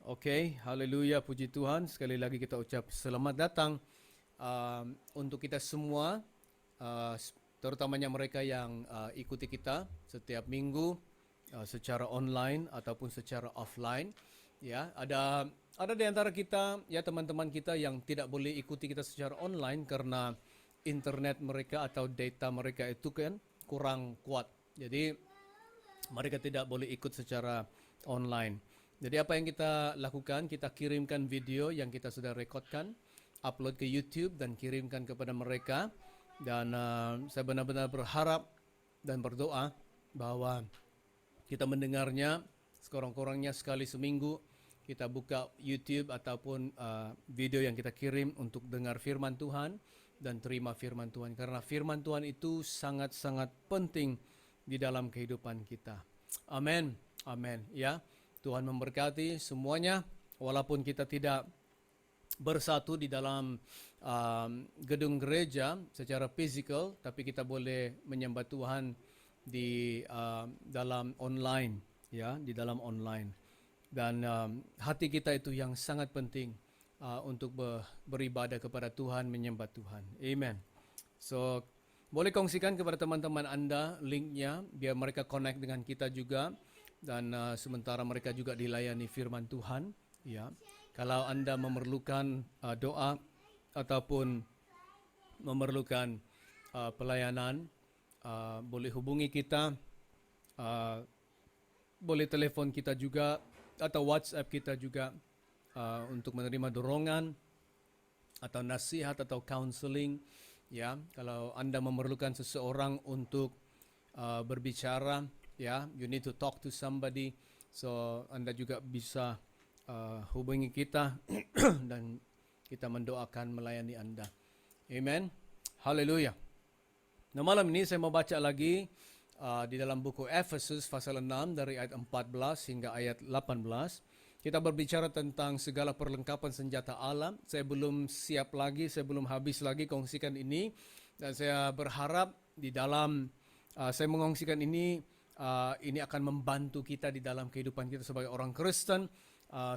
Oke, haleluya, puji Tuhan. Sekali lagi kita ucap selamat datang untuk kita semua, terutamanya mereka yang ikuti kita setiap minggu secara online ataupun secara offline. Ya, ada di antara kita, ya teman-teman kita yang tidak boleh ikuti kita secara online karena internet mereka atau data mereka itu kan kurang kuat. Jadi mereka tidak boleh ikut secara online. Jadi apa yang kita lakukan, kita kirimkan video yang kita sudah rekodkan, upload ke YouTube dan kirimkan kepada mereka. Dan saya benar-benar berharap dan berdoa bahwa kita mendengarnya sekurang-kurangnya sekali seminggu. Kita buka YouTube ataupun video yang kita kirim untuk dengar firman Tuhan dan terima firman Tuhan. Karena firman Tuhan itu sangat-sangat penting di dalam kehidupan kita. Amin, amin. Ya, Tuhan memberkati semuanya. Walaupun kita tidak bersatu di dalam gedung gereja secara fisikal, tapi kita boleh menyembah Tuhan di dalam online, ya, di dalam online. Dan hati kita itu yang sangat penting untuk beribadah kepada Tuhan, menyembah Tuhan. Amen. So, boleh kongsikan kepada teman-teman Anda linknya biar mereka connect dengan kita juga. Dan sementara mereka juga dilayani firman Tuhan, ya. Kalau Anda memerlukan doa ataupun memerlukan pelayanan, boleh hubungi kita, boleh telepon kita juga atau WhatsApp kita juga untuk menerima dorongan atau nasihat atau counseling, ya. Kalau Anda memerlukan seseorang untuk berbicara, ya, you need to talk to somebody, so Anda juga bisa hubungi kita dan kita mendoakan melayani Anda. Amen. Haleluya. Nah, malam ini saya mau baca lagi di dalam buku Efesus pasal 6 dari ayat 14 hingga ayat 18. Kita berbicara tentang segala perlengkapan senjata Allah. Saya belum siap lagi, saya belum habis lagi kongsikan ini. Dan saya berharap di dalam saya mengongsikan ini akan membantu kita di dalam kehidupan kita sebagai orang Kristen,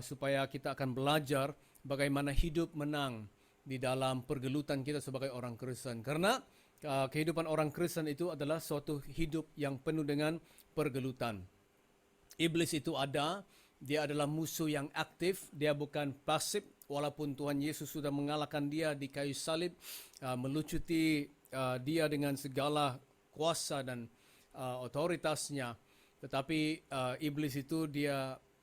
supaya kita akan belajar bagaimana hidup menang di dalam pergelutan kita sebagai orang Kristen. Karena kehidupan orang Kristen itu adalah suatu hidup yang penuh dengan pergelutan. Iblis itu ada, dia adalah musuh yang aktif, dia bukan pasif. Walaupun Tuhan Yesus sudah mengalahkan dia di kayu salib, melucuti dia dengan segala kuasa dan otoritasnya, tetapi iblis itu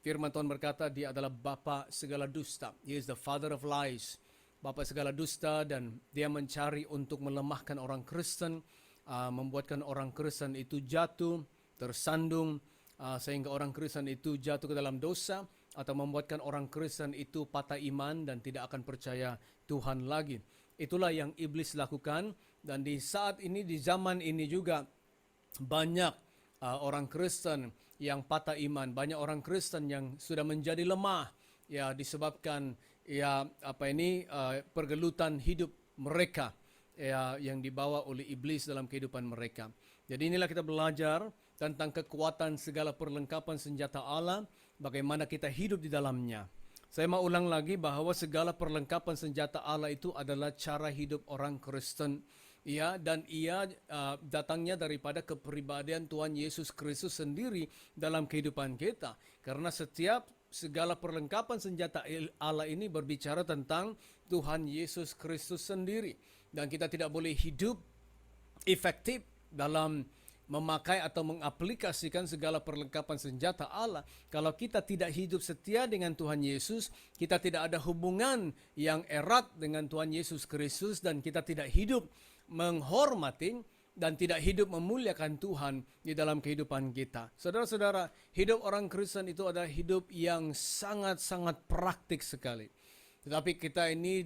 firman Tuhan berkata dia adalah bapa segala dusta. He is the father of lies, bapa segala dusta, dan dia mencari untuk melemahkan orang Kristen, membuatkan orang Kristen itu jatuh, tersandung, sehingga orang Kristen itu jatuh ke dalam dosa, atau membuatkan orang Kristen itu patah iman dan tidak akan percaya Tuhan lagi. Itulah yang iblis lakukan, dan di saat ini, di zaman ini juga banyak orang Kristen yang patah iman, banyak orang Kristen yang sudah menjadi lemah, ya, disebabkan pergelutan hidup mereka, ya, yang dibawa oleh iblis dalam kehidupan mereka. Jadi inilah kita belajar tentang kekuatan segala perlengkapan senjata Allah, bagaimana kita hidup di dalamnya. Saya mau ulang lagi bahwa segala perlengkapan senjata Allah itu adalah cara hidup orang Kristen. Ya, dan ia datangnya daripada kepribadian Tuhan Yesus Kristus sendiri dalam kehidupan kita. Karena segala perlengkapan senjata Allah ini berbicara tentang Tuhan Yesus Kristus sendiri. Dan kita tidak boleh hidup efektif dalam memakai atau mengaplikasikan segala perlengkapan senjata Allah kalau kita tidak hidup setia dengan Tuhan Yesus, kita tidak ada hubungan yang erat dengan Tuhan Yesus Kristus, dan kita tidak hidup menghormati dan tidak hidup memuliakan Tuhan di dalam kehidupan kita. Saudara-saudara, hidup orang Kristen itu adalah hidup yang sangat-sangat praktik sekali. Tetapi kita ini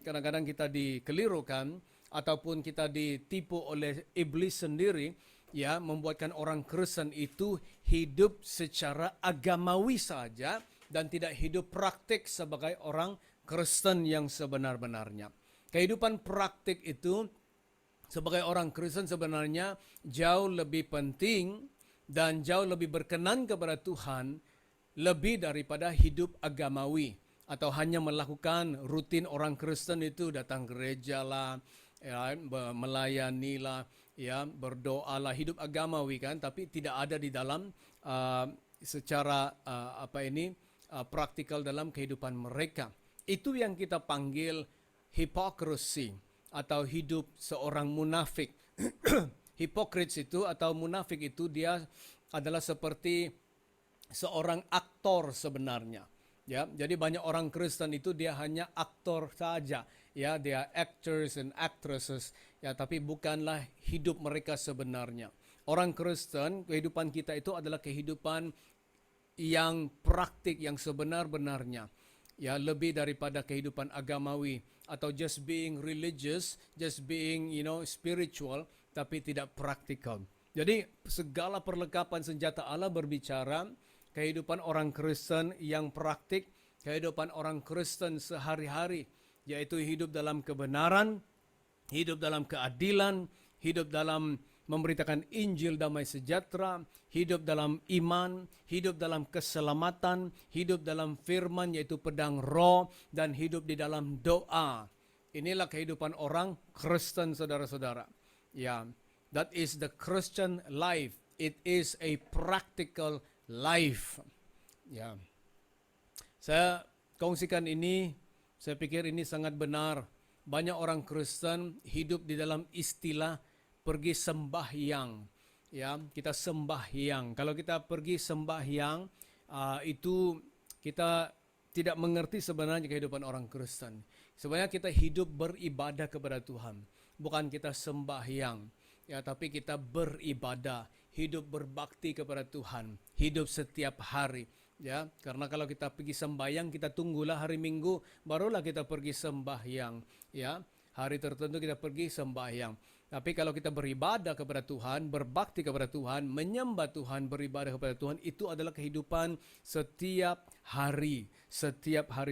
kadang-kadang kita dikelirukan ataupun kita ditipu oleh iblis sendiri, ya, membuatkan orang Kristen itu hidup secara agamawi saja dan tidak hidup praktik sebagai orang Kristen yang sebenar-benarnya. Kehidupan praktik itu sebagai orang Kristen sebenarnya jauh lebih penting dan jauh lebih berkenan kepada Tuhan lebih daripada hidup agamawi atau hanya melakukan rutin orang Kristen itu datang gereja lah, ya, melayani lah, ya, berdoa lah, hidup agamawi kan, tapi tidak ada di dalam secara praktikal dalam kehidupan mereka. Itu yang kita panggil hypocrisy atau hidup seorang munafik. Hypocrites itu atau munafik itu dia adalah seperti seorang aktor sebenarnya. Ya, jadi banyak orang Kristen itu dia hanya aktor saja, ya, dia actors and actresses, ya, tapi bukanlah hidup mereka sebenarnya. Orang Kristen, kehidupan kita itu adalah kehidupan yang praktik, yang sebenar-benarnya, ya, lebih daripada kehidupan agamawi atau just being religious, just being spiritual, tapi tidak praktikal. Jadi segala perlengkapan senjata Allah berbicara kehidupan orang Kristen yang praktik, kehidupan orang Kristen sehari-hari, yaitu hidup dalam kebenaran, hidup dalam keadilan, hidup dalam memberitakan Injil damai sejahtera, hidup dalam iman, hidup dalam keselamatan, hidup dalam firman yaitu pedang roh, dan hidup di dalam doa. Inilah kehidupan orang Kristen, saudara-saudara. Ya, that is the Christian life. It is a practical life. Ya. Saya kongsikan ini, saya pikir ini sangat benar. Banyak orang Kristen hidup di dalam istilah pergi sembahyang. Ya, kita sembahyang. Kalau kita pergi sembahyang, itu kita tidak mengerti sebenarnya kehidupan orang Kristen. Sebenarnya kita hidup beribadah kepada Tuhan, bukan kita sembahyang. Ya, tapi kita beribadah, hidup berbakti kepada Tuhan, hidup setiap hari. Ya, karena kalau kita pergi sembahyang, kita tunggulah hari Minggu, barulah kita pergi sembahyang. Ya, hari tertentu kita pergi sembahyang. Tapi kalau kita beribadah kepada Tuhan, berbakti kepada Tuhan, menyembah Tuhan, beribadah kepada Tuhan, itu adalah kehidupan setiap hari,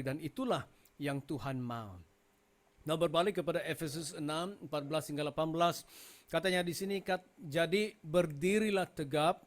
dan itulah yang Tuhan mau. Nah, berbalik kepada Efesus 6, 14 hingga 18, katanya di sini, jadi berdirilah tegap,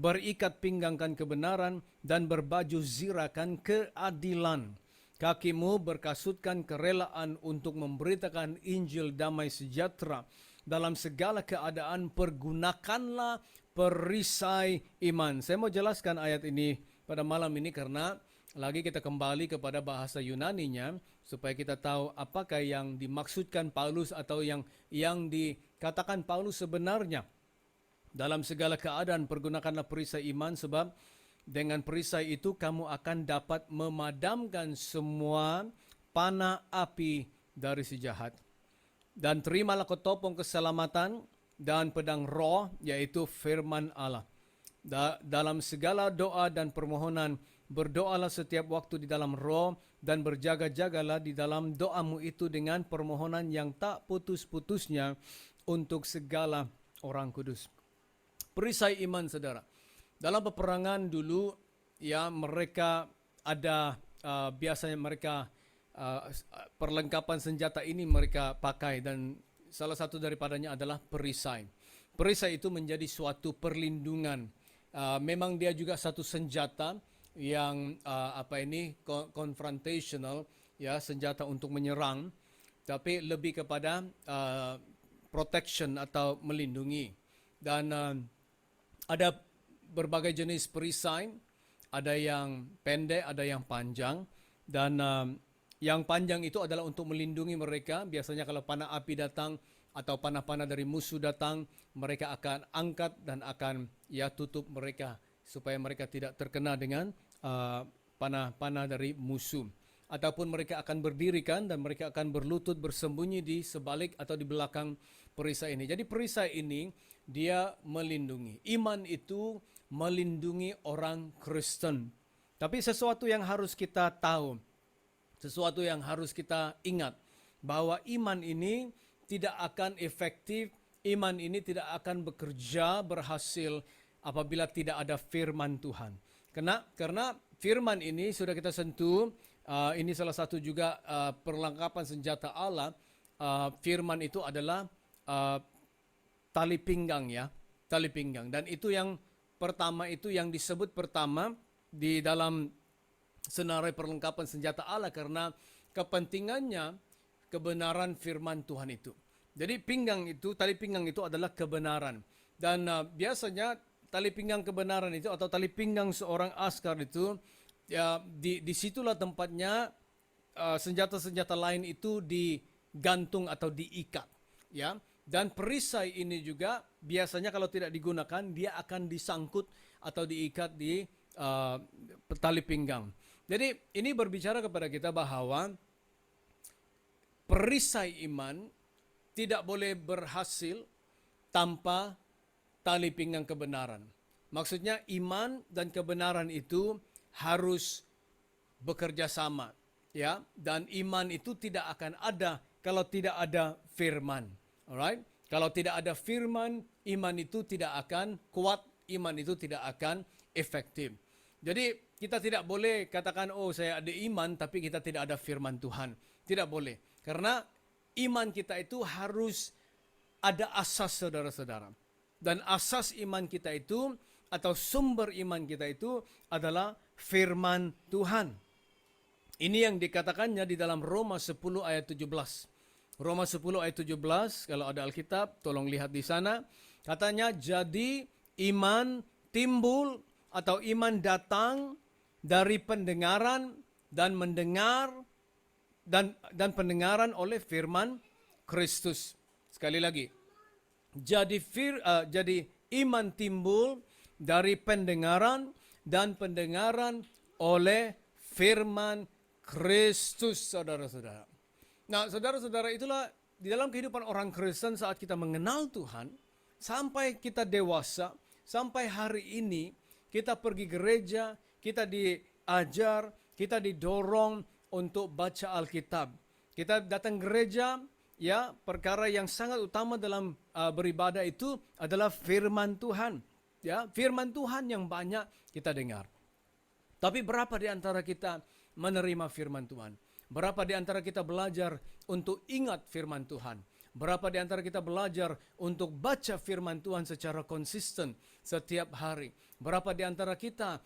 berikat pinggangkan kebenaran, dan berbaju zirakan keadilan. Kakimu berkasutkan kerelaan untuk memberitakan Injil damai sejahtera. Dalam segala keadaan pergunakanlah perisai iman. Saya mau jelaskan ayat ini pada malam ini karena lagi kita kembali kepada bahasa Yunaninya supaya kita tahu apakah yang dimaksudkan Paulus atau yang dikatakan Paulus sebenarnya. Dalam segala keadaan pergunakanlah perisai iman, sebab dengan perisai itu kamu akan dapat memadamkan semua panah api dari si jahat. Dan terimalah ketopong keselamatan dan pedang roh, yaitu firman Allah. Dalam segala doa dan permohonan berdoalah setiap waktu di dalam roh, dan berjaga-jagalah di dalam doamu itu dengan permohonan yang tak putus-putusnya untuk segala orang kudus. Perisai iman, saudara. Dalam peperangan dulu, ya, mereka ada biasanya mereka perlengkapan senjata ini mereka pakai, dan salah satu daripadanya adalah perisai. Perisai itu menjadi suatu perlindungan. Memang dia juga satu senjata yang confrontational, ya, senjata untuk menyerang, tapi lebih kepada protection atau melindungi. Dan ada berbagai jenis perisai, ada yang pendek, ada yang panjang, dan yang panjang itu adalah untuk melindungi mereka. Biasanya kalau panah api datang atau panah-panah dari musuh datang, mereka akan angkat dan akan tutup mereka supaya mereka tidak terkena dengan panah-panah dari musuh. Ataupun mereka akan berdirikan dan mereka akan berlutut bersembunyi di sebalik atau di belakang perisai ini. Jadi perisai ini dia melindungi. Iman itu melindungi orang Kristen. Tapi sesuatu yang harus kita tahu, sesuatu yang harus kita ingat, bahwa iman ini tidak akan efektif, iman ini tidak akan bekerja berhasil apabila tidak ada firman Tuhan. Karena firman ini sudah kita sentuh, ini salah satu juga perlengkapan senjata Allah. Firman itu adalah tali pinggang, ya, tali pinggang, dan itu yang pertama itu yang disebut pertama di dalam senarai perlengkapan senjata Allah karena kepentingannya kebenaran firman Tuhan itu. Jadi tali pinggang itu adalah kebenaran. Dan biasanya tali pinggang kebenaran itu atau tali pinggang seorang askar itu ya disitulah tempatnya senjata-senjata lain itu digantung atau diikat, ya. Dan perisai ini juga biasanya kalau tidak digunakan dia akan disangkut atau diikat di tali pinggang. Jadi ini berbicara kepada kita bahwa perisai iman tidak boleh berhasil tanpa tali pinggang kebenaran. Maksudnya iman dan kebenaran itu harus bekerja sama, ya. Dan iman itu tidak akan ada kalau tidak ada firman. Alright? Kalau tidak ada firman, iman itu tidak akan kuat, iman itu tidak akan efektif. Jadi kita tidak boleh katakan, oh saya ada iman tapi kita tidak ada firman Tuhan. Tidak boleh. Karena iman kita itu harus ada asas, saudara-saudara. Dan asas iman kita itu atau sumber iman kita itu adalah firman Tuhan. Ini yang dikatakannya di dalam Roma 10 ayat 17. Roma 10 ayat 17, kalau ada Alkitab, tolong lihat di sana. Katanya, jadi iman timbul atau iman datang dari pendengaran dan mendengar dan pendengaran oleh firman Kristus. Sekali lagi, jadi iman timbul dari pendengaran dan pendengaran oleh firman Kristus, saudara-saudara. Nah, saudara-saudara, itulah di dalam kehidupan orang Kristen saat kita mengenal Tuhan, sampai kita dewasa, sampai hari ini, kita pergi gereja, kita diajar, kita didorong untuk baca Alkitab. Kita datang gereja, ya, perkara yang sangat utama dalam beribadah itu adalah firman Tuhan. Ya, firman Tuhan yang banyak kita dengar. Tapi berapa di antara kita menerima firman Tuhan? Berapa di antara kita belajar untuk ingat firman Tuhan? Berapa di antara kita belajar untuk baca firman Tuhan secara konsisten setiap hari? Berapa di antara kita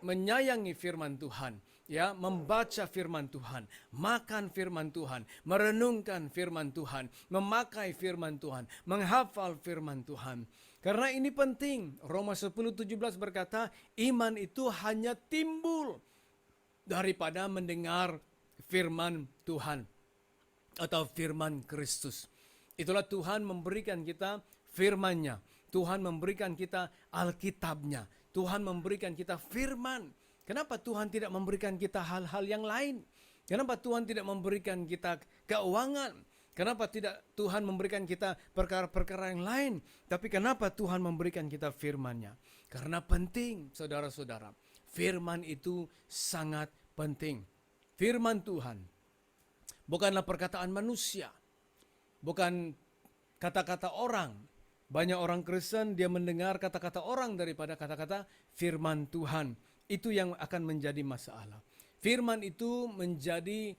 menyayangi firman Tuhan? Ya, membaca firman Tuhan, makan firman Tuhan, merenungkan firman Tuhan, memakai firman Tuhan, menghafal firman Tuhan. Karena ini penting. Roma 10:17 berkata, iman itu hanya timbul daripada mendengar firman Tuhan atau firman Kristus. Itulah Tuhan memberikan kita firman-Nya. Tuhan memberikan kita Alkitab-Nya. Tuhan memberikan kita firman. Kenapa Tuhan tidak memberikan kita hal-hal yang lain? Kenapa Tuhan tidak memberikan kita keuangan? Kenapa tidak Tuhan memberikan kita perkara-perkara yang lain? Tapi kenapa Tuhan memberikan kita firman-Nya? Karena penting, saudara-saudara. Firman itu sangat penting. Firman Tuhan bukanlah perkataan manusia, bukan kata-kata orang. Banyak orang Kristen dia mendengar kata-kata orang daripada kata-kata firman Tuhan. Itu yang akan menjadi masalah. Firman itu menjadi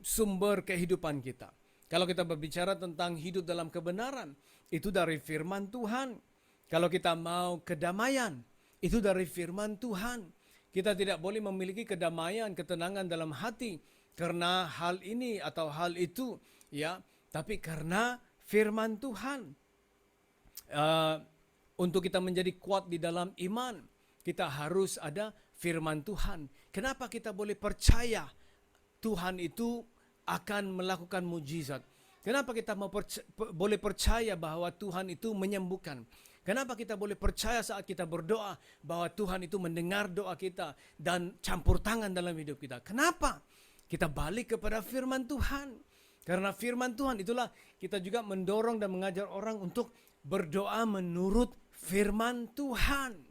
sumber kehidupan kita. Kalau kita berbicara tentang hidup dalam kebenaran, itu dari firman Tuhan. Kalau kita mau kedamaian, itu dari firman Tuhan. Kita tidak boleh memiliki kedamaian, ketenangan dalam hati karena hal ini atau hal itu, ya. Tapi karena firman Tuhan. Untuk kita menjadi kuat di dalam iman, kita harus ada firman Tuhan. Kenapa kita boleh percaya Tuhan itu akan melakukan mujizat? Kenapa kita boleh percaya bahwa Tuhan itu menyembuhkan? Kenapa kita boleh percaya saat kita berdoa bahwa Tuhan itu mendengar doa kita dan campur tangan dalam hidup kita? Kenapa? Kita balik kepada firman Tuhan. Karena firman Tuhan itulah kita juga mendorong dan mengajar orang untuk berdoa menurut firman Tuhan.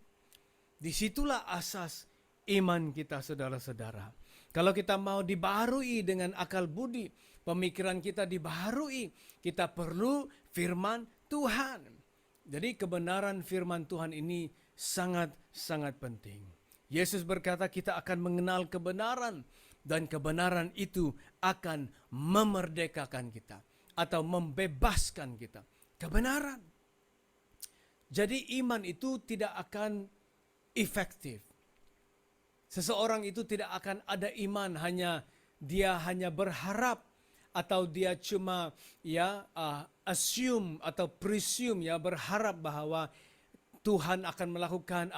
Disitulah asas iman kita, saudara-saudara. Kalau kita mau dibaharui dengan akal budi, pemikiran kita dibaharui, kita perlu firman Tuhan. Jadi kebenaran firman Tuhan ini sangat-sangat penting. Yesus berkata kita akan mengenal kebenaran dan kebenaran itu akan memerdekakan kita atau membebaskan kita. Kebenaran. Jadi iman itu tidak akan efektif. Seseorang itu tidak akan ada iman, dia hanya berharap atau dia cuma assume atau presume berharap bahwa Tuhan akan melakukan,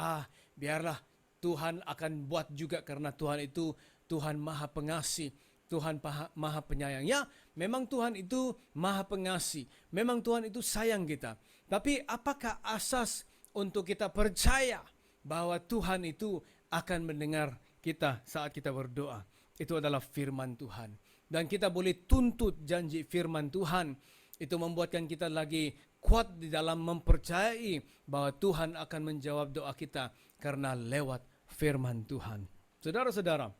biarlah Tuhan akan buat juga karena Tuhan itu Tuhan Maha Pengasih, Tuhan Maha Penyayang. Ya, memang Tuhan itu Maha Pengasih, memang Tuhan itu sayang kita. Tapi apakah asas untuk kita percaya bahwa Tuhan itu akan mendengar kita saat kita berdoa? Itu adalah firman Tuhan. Dan kita boleh tuntut janji firman Tuhan. Itu membuatkan kita lagi kuat di dalam mempercayai bahwa Tuhan akan menjawab doa kita karena lewat firman Tuhan. Saudara-saudara,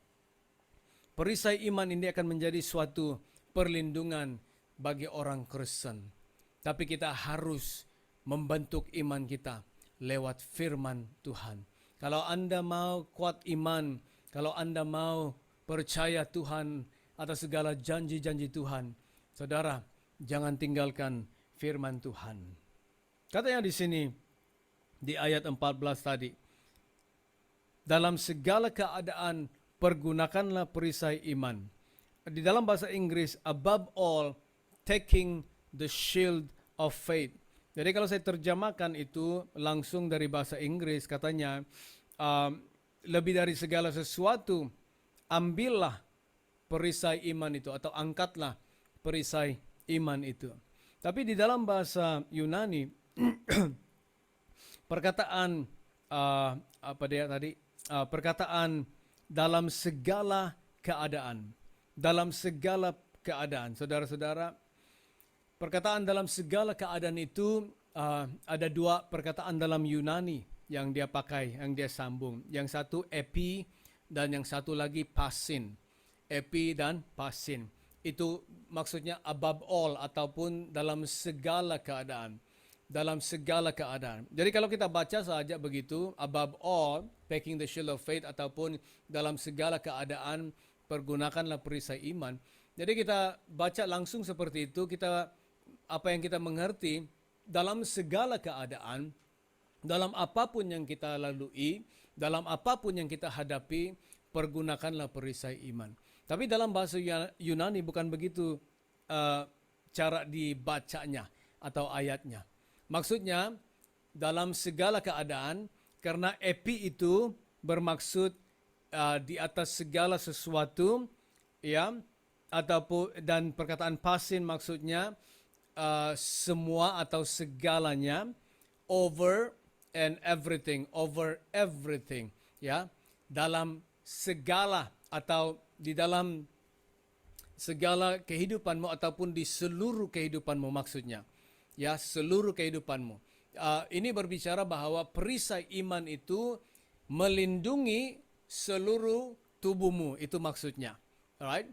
perisai iman ini akan menjadi suatu perlindungan bagi orang Kristen. Tapi kita harus membentuk iman kita lewat firman Tuhan. Kalau Anda mau kuat iman, kalau Anda mau percaya Tuhan atas segala janji-janji Tuhan, saudara, jangan tinggalkan firman Tuhan. Katanya di sini, di ayat 14 tadi, dalam segala keadaan pergunakanlah perisai iman. Di dalam bahasa Inggris, above all, taking the shield of faith. Jadi kalau saya terjemahkan itu langsung dari bahasa Inggris, katanya, lebih dari segala sesuatu, ambillah perisai iman itu atau angkatlah perisai iman itu. Tapi di dalam bahasa Yunani perkataan perkataan dalam segala keadaan. Dalam segala keadaan. Saudara-saudara, perkataan dalam segala keadaan itu ada dua perkataan dalam Yunani yang dia pakai, yang dia sambung. Yang satu epi dan yang satu lagi pasin. Epi dan pasin. Itu maksudnya above all ataupun dalam segala keadaan. Dalam segala keadaan. Jadi kalau kita baca saja begitu, above all, taking the shield of faith ataupun dalam segala keadaan, pergunakanlah perisai iman. Jadi kita baca langsung seperti itu, apa yang kita mengerti, dalam segala keadaan, dalam apapun yang kita lalui, dalam apapun yang kita hadapi, pergunakanlah perisai iman. Tapi dalam bahasa Yunani bukan begitu cara dibacanya atau ayatnya. Maksudnya dalam segala keadaan, karena epi itu bermaksud di atas segala sesuatu, ya, ataupun dan perkataan pasin maksudnya semua atau segalanya, over everything, ya, dalam segala atau di dalam segala kehidupanmu ataupun di seluruh kehidupanmu maksudnya. Ya, seluruh kehidupanmu. Ini berbicara bahwa perisai iman itu melindungi seluruh tubuhmu, itu maksudnya. Alright?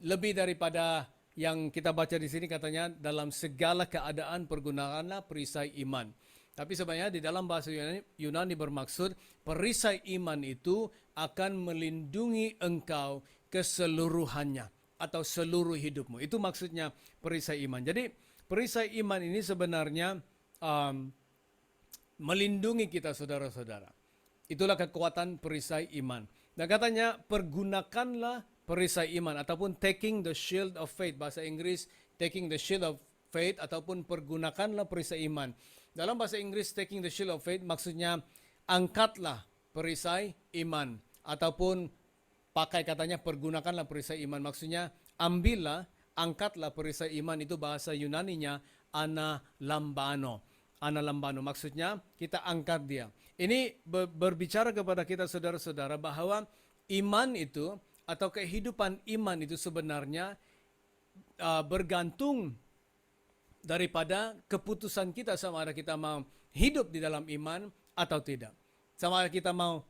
Lebih daripada yang kita baca di sini katanya dalam segala keadaan pergunakanlah perisai iman. Tapi sebenarnya di dalam bahasa Yunani bermaksud perisai iman itu akan melindungi engkau keseluruhannya atau seluruh hidupmu. Itu maksudnya perisai iman. Jadi perisai iman ini sebenarnya melindungi kita, saudara-saudara. Itulah kekuatan perisai iman. Dan katanya pergunakanlah perisai iman ataupun taking the shield of faith. Bahasa Inggris taking the shield of faith ataupun pergunakanlah perisai iman. Dalam bahasa Inggris taking the shield of faith maksudnya angkatlah perisai iman ataupun pakai katanya pergunakanlah perisai iman. Maksudnya ambillah, angkatlah perisai iman. Itu bahasa Yunaninya analambano. Analambano maksudnya kita angkat dia. Ini berbicara kepada kita saudara-saudara bahwa iman itu atau kehidupan iman itu sebenarnya bergantung daripada keputusan kita sama ada kita mau hidup di dalam iman atau tidak. Sama ada kita mau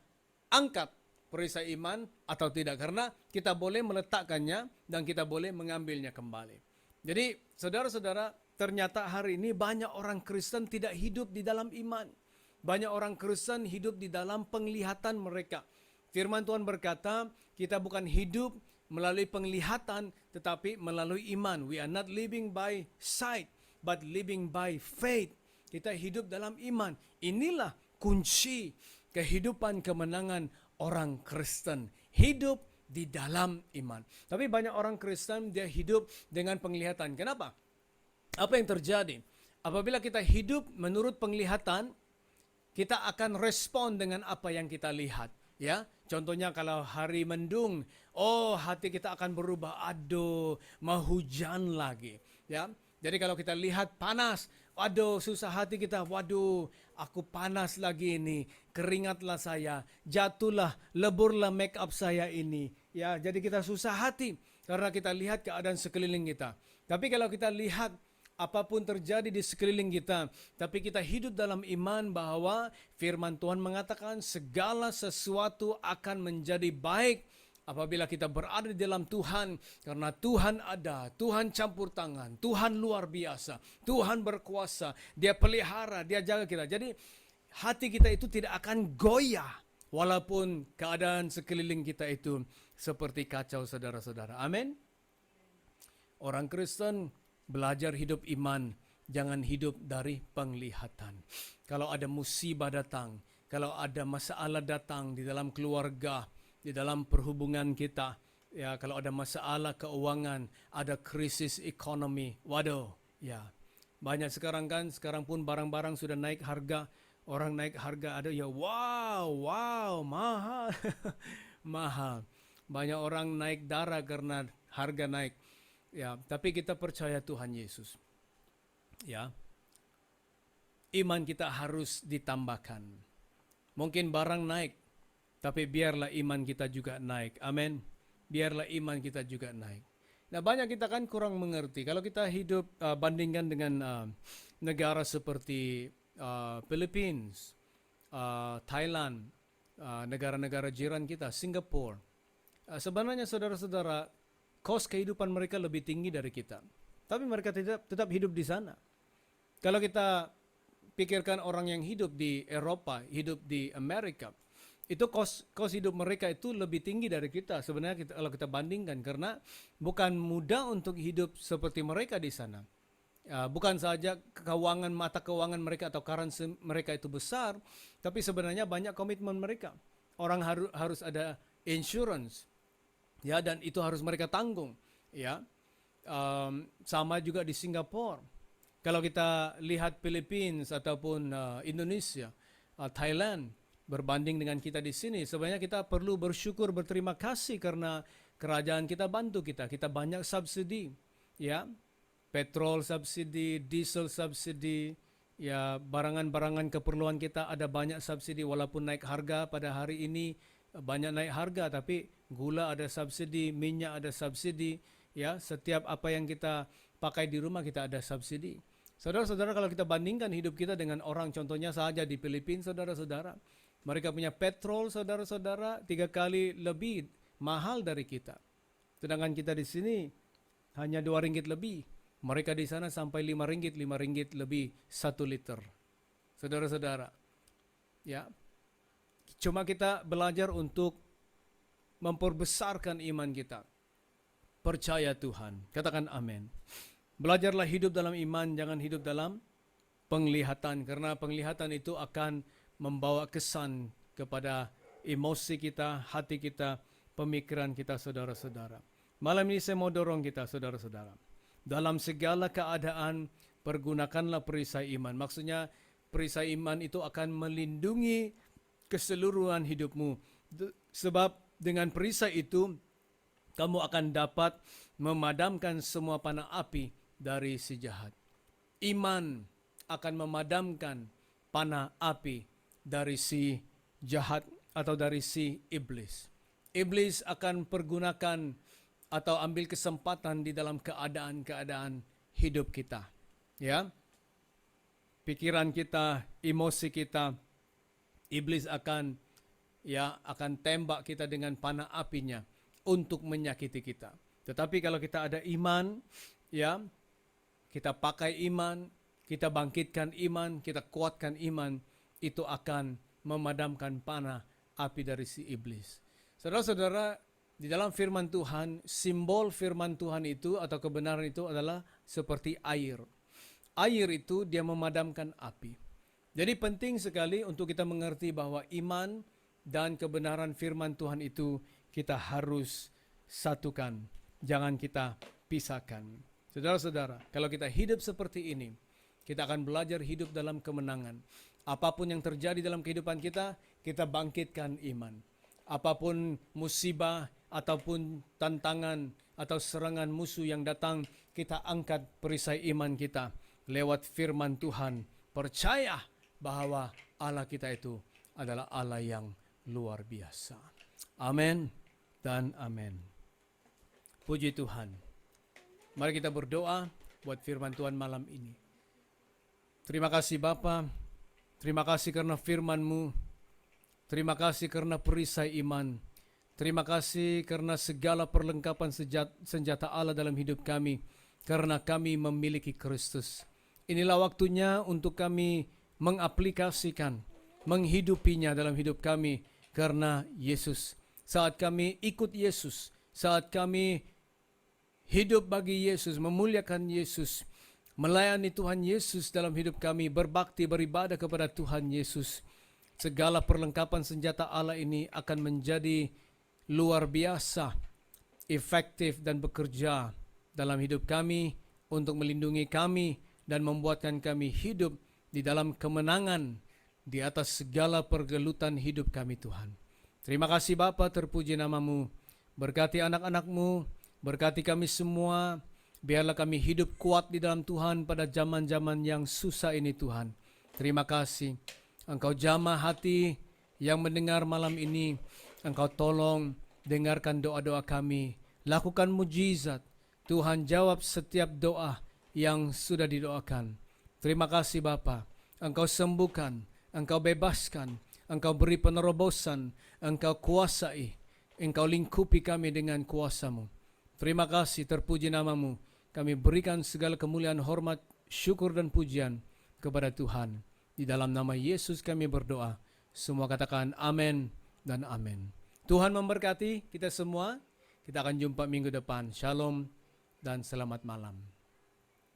angkat perisai iman atau tidak. Karena kita boleh meletakkannya dan kita boleh mengambilnya kembali. Jadi saudara-saudara, ternyata hari ini banyak orang Kristen tidak hidup di dalam iman. Banyak orang Kristen hidup di dalam penglihatan mereka. Firman Tuhan berkata, kita bukan hidup melalui penglihatan tetapi melalui iman. We are not living by sight, but living by faith. kita hidup dalam iman. Inilah kunci kehidupan kemenangan orang Kristen. Hidup di dalam iman. Tapi banyak orang Kristen dia hidup dengan penglihatan. Kenapa? Apa yang terjadi? Apabila kita hidup menurut penglihatan, kita akan respon dengan apa yang kita lihat. Ya, contohnya kalau hari mendung, hati kita akan berubah. Aduh, mau hujan lagi. Ya, jadi kalau kita lihat panas, waduh, susah hati kita. Waduh, aku panas lagi ini. Keringatlah saya, jatuhlah, leburlah make up saya ini. Ya, jadi kita susah hati karena kita lihat keadaan sekeliling kita. Tapi kalau kita lihat apapun terjadi di sekeliling kita, tapi kita hidup dalam iman bahwa firman Tuhan mengatakan segala sesuatu akan menjadi baik apabila kita berada di dalam Tuhan, karena Tuhan ada, Tuhan campur tangan, Tuhan luar biasa, Tuhan berkuasa, Dia pelihara, Dia jaga kita. Jadi hati kita itu tidak akan goyah walaupun keadaan sekeliling kita itu seperti kacau, saudara-saudara. Amin. Orang Kristen belajar hidup iman, jangan hidup dari penglihatan. Kalau ada musibah datang, kalau ada masalah datang di dalam keluarga, di dalam perhubungan kita, ya, kalau ada masalah keuangan, ada krisis ekonomi, waduh, ya. Banyak sekarang pun barang-barang sudah naik harga, orang naik harga ada ya, wow, mahal, mahal. Banyak orang naik darah karena harga naik. Ya, tapi kita percaya Tuhan Yesus. Ya. Iman kita harus ditambahkan. Mungkin barang naik, tapi biarlah iman kita juga naik. Amin. Biarlah iman kita juga naik. Nah, banyak kita kan kurang mengerti. Kalau kita hidup bandingkan dengan negara seperti Philippines, Thailand, negara-negara jiran kita, Singapura. Sebenarnya saudara-saudara, kos kehidupan mereka lebih tinggi dari kita. Tapi mereka tetap hidup di sana. Kalau kita pikirkan orang yang hidup di Eropa, hidup di Amerika, itu kos hidup mereka itu lebih tinggi dari kita. Sebenarnya kalau kita bandingkan, karena bukan mudah untuk hidup seperti mereka di sana. Bukan saja mata keuangan mereka atau currency mereka itu besar, tapi sebenarnya banyak komitmen mereka. Orang harus ada insurance. Ya, dan itu harus mereka tanggung. Ya, sama juga di Singapura. Kalau kita lihat Philippines ataupun Indonesia, Thailand berbanding dengan kita di sini, sebenarnya kita perlu bersyukur, berterima kasih karena kerajaan kita bantu kita. Kita banyak subsidi, ya, petrol subsidi, diesel subsidi, ya, barangan-barangan keperluan kita ada banyak subsidi walaupun naik harga pada hari ini. Banyak naik harga, tapi gula ada subsidi, minyak ada subsidi, ya, setiap apa yang kita pakai di rumah kita ada subsidi. Saudara-saudara, kalau kita bandingkan hidup kita dengan orang, contohnya saja di Filipina, saudara-saudara, mereka punya petrol, saudara-saudara, 3 kali lebih mahal dari kita. Sedangkan kita di sini hanya 2 ringgit lebih. Mereka di sana sampai 5 ringgit lebih 1 liter. Saudara-saudara, ya. Cuma kita belajar untuk memperbesarkan iman kita. Percaya Tuhan. Katakan amin. Belajarlah hidup dalam iman, jangan hidup dalam penglihatan. Karena penglihatan itu akan membawa kesan kepada emosi kita, hati kita, pemikiran kita, saudara-saudara. Malam ini saya mau dorong kita, saudara-saudara. Dalam segala keadaan, pergunakanlah perisai iman. Maksudnya, perisai iman itu akan melindungi keseluruhan hidupmu. Sebab dengan perisai itu, kamu akan dapat memadamkan semua panah api dari si jahat. Iman akan memadamkan panah api dari si jahat atau dari si iblis. Iblis akan pergunakan atau ambil kesempatan di dalam keadaan-keadaan hidup kita. Ya. Pikiran kita, emosi kita, iblis akan tembak kita dengan panah apinya untuk menyakiti kita. Tetapi kalau kita ada iman, ya, kita pakai iman, kita bangkitkan iman, kita kuatkan iman, itu akan memadamkan panah api dari si iblis. Saudara-saudara, di dalam firman Tuhan, simbol firman Tuhan itu atau kebenaran itu adalah seperti air. air itu dia memadamkan api. Jadi penting sekali untuk kita mengerti bahwa iman dan kebenaran firman Tuhan itu kita harus satukan. Jangan kita pisahkan. Saudara-saudara, kalau kita hidup seperti ini, kita akan belajar hidup dalam kemenangan. Apapun yang terjadi dalam kehidupan kita, kita bangkitkan iman. Apapun musibah ataupun tantangan atau serangan musuh yang datang, kita angkat perisai iman kita lewat firman Tuhan. Percaya bahwa Allah kita itu adalah Allah yang luar biasa. Amin dan amin. Puji Tuhan. Mari kita berdoa buat firman Tuhan malam ini. Terima kasih Bapa, terima kasih karena firman-Mu, terima kasih karena perisai iman, terima kasih karena segala perlengkapan senjata Allah dalam hidup kami, karena kami memiliki Kristus. Inilah waktunya untuk kami mengaplikasikan, menghidupinya dalam hidup kami, karena Yesus. Saat kami ikut Yesus, saat kami hidup bagi Yesus, memuliakan Yesus, melayani Tuhan Yesus dalam hidup kami, berbakti, beribadah kepada Tuhan Yesus, segala perlengkapan senjata Allah ini akan menjadi luar biasa, efektif dan bekerja dalam hidup kami untuk melindungi kami dan membuatkan kami hidup di dalam kemenangan di atas segala pergelutan hidup kami Tuhan. Terima kasih Bapa, terpuji nama-Mu. Berkati anak-anak-Mu, berkati kami semua. Biarlah kami hidup kuat di dalam Tuhan pada zaman-zaman yang susah ini Tuhan. Terima kasih. Engkau jamah hati yang mendengar malam ini. Engkau tolong dengarkan doa-doa kami. Lakukan mujizat. Tuhan jawab setiap doa yang sudah didoakan. Terima kasih Bapa. Engkau sembuhkan. Engkau bebaskan. Engkau beri penerobosan. Engkau kuasai. Engkau lingkupi kami dengan kuasa-Mu. Terima kasih, terpuji nama-Mu. Kami berikan segala kemuliaan, hormat, syukur dan pujian kepada Tuhan. Di dalam nama Yesus kami berdoa. Semua katakan amin dan amin. Tuhan memberkati kita semua. Kita akan jumpa minggu depan. Shalom dan selamat malam.